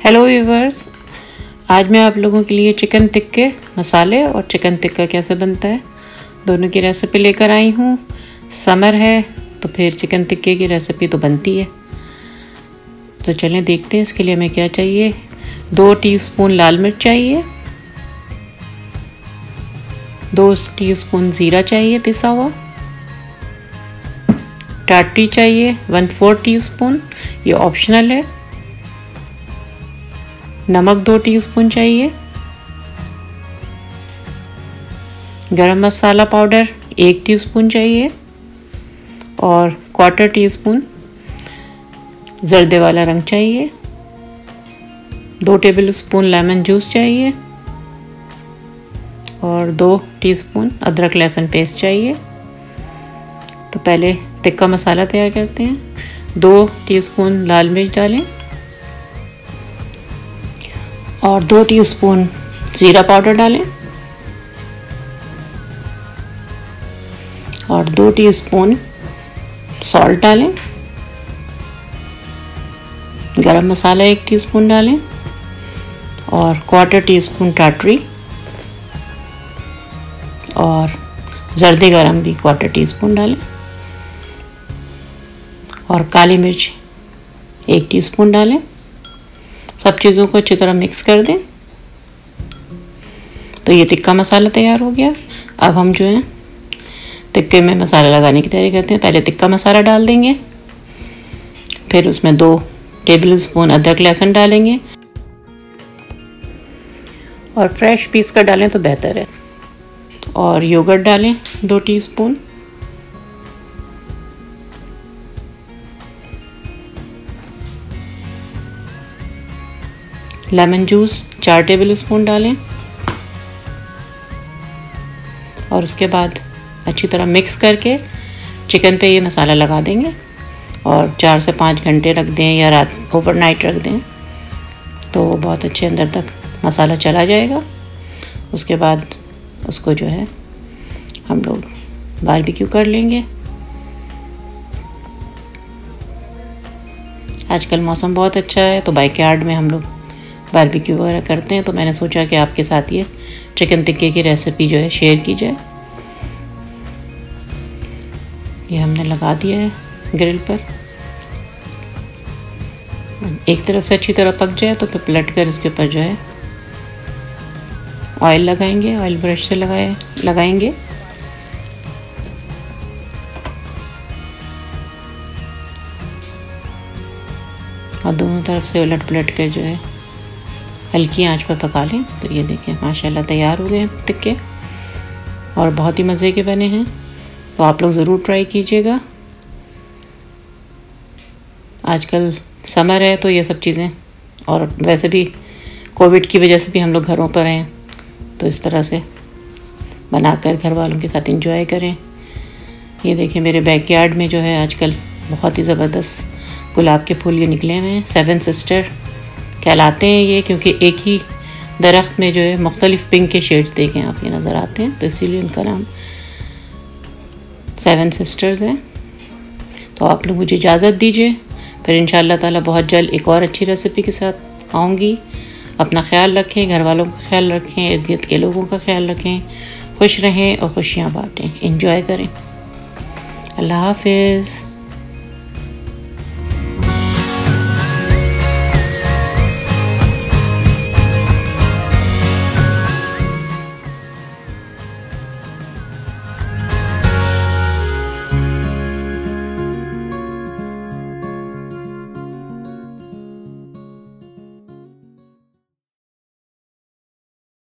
Hello viewers, आज मैं आप लोगों के लिए चिकन टिक्के मसाले और चिकन टिक्का कैसे बनता है दोनों की रेसिपी लेकर आई हूँ। समर है तो फिर चिकन टिक्के की रेसिपी तो बनती है। तो चलें देखते हैं इसके लिए हमें क्या चाहिए। 2 टीस्पून लाल मिर्च चाहिए, 2 टीस्पून ज़ीरा चाहिए पिसा हुआ, टाटरी चाहिए 1/4 टीस्पून, ये ऑप्शनल है। नमक 2 टीस्पून चाहिए, गरम मसाला पाउडर 1 टीस्पून चाहिए और 1/4 टीस्पून जर्दे वाला रंग चाहिए। 2 टेबलस्पून लेमन जूस चाहिए और 2 टीस्पून अदरक लहसुन पेस्ट चाहिए। तो पहले टिक्का मसाला तैयार करते हैं। 2 टीस्पून लाल मिर्च डालें और 2 टीस्पून ज़ीरा पाउडर डालें और 2 टीस्पून सॉल्ट डालें। गरम मसाला 1 टीस्पून डालें और 1/4 टीस्पून टाटरी और जर्दे गरम भी 1/4 टीस्पून डालें और काली मिर्च 1 टीस्पून डालें। सब चीज़ों को अच्छी तरह मिक्स कर दें। तो ये टिक्का मसाला तैयार हो गया। अब हम जो है टिक्के में मसाला लगाने की तैयारी करते हैं। पहले टिक्का मसाला डाल देंगे, फिर उसमें 2 टेबलस्पून अदरक लहसुन डालेंगे और फ्रेश पीस कर डालें तो बेहतर है। और योगर्ट डालें 2 टीस्पून, लेमन जूस 4 टेबलस्पून डालें और उसके बाद अच्छी तरह मिक्स करके चिकन पे ये मसाला लगा देंगे और 4 से 5 घंटे रख दें या रात ओवरनाइट रख दें तो बहुत अच्छे अंदर तक मसाला चला जाएगा। उसके बाद उसको जो है हम लोग बारबेक्यू कर लेंगे। आजकल मौसम बहुत अच्छा है तो बैकयार्ड में हम लोग बारबेक्यू वगैरह करते हैं। तो मैंने सोचा कि आपके साथ ये चिकन टिक्के की रेसिपी जो है शेयर की जाए। ये हमने लगा दिया है ग्रिल पर। एक तरफ से अच्छी तरह पक जाए तो फिर पलट कर इसके ऊपर जो है ऑयल लगाएंगे, ऑयल ब्रश से लगाएंगे और दोनों तरफ से उलट पलट कर जो है हल्की आंच पर पका लें। तो ये देखें माशाल्लाह तैयार हो गए हैं टिक्के और बहुत ही मज़े के बने हैं। तो आप लोग ज़रूर ट्राई कीजिएगा। आजकल समर है तो ये सब चीज़ें, और वैसे भी कोविड की वजह से भी हम लोग घरों पर हैं तो इस तरह से बनाकर घर वालों के साथ एंजॉय करें। ये देखें मेरे बैकयार्ड में जो है आजकल बहुत ही ज़बरदस्त गुलाब के फूल ये निकले हुए हैं। 7 सिस्टर कहलाते हैं ये, क्योंकि एक ही दरख्त में जो है मुख्तलिफ पिंक के शेड्स देखें आप ये नज़र आते हैं, तो इसीलिए उनका नाम 7 सिस्टर्स है। तो आप लोग मुझे इजाज़त दीजिए, फिर इंशाअल्लाह ताला बहुत जल्द एक और अच्छी रेसिपी के साथ आऊँगी। अपना ख्याल रखें, घर वालों का ख्याल रखें, इर्द गिर्द के लोगों का ख्याल रखें, खुश रहें और खुशियाँ बाँटें, एंजॉय करें। अल्लाह हाफिज़।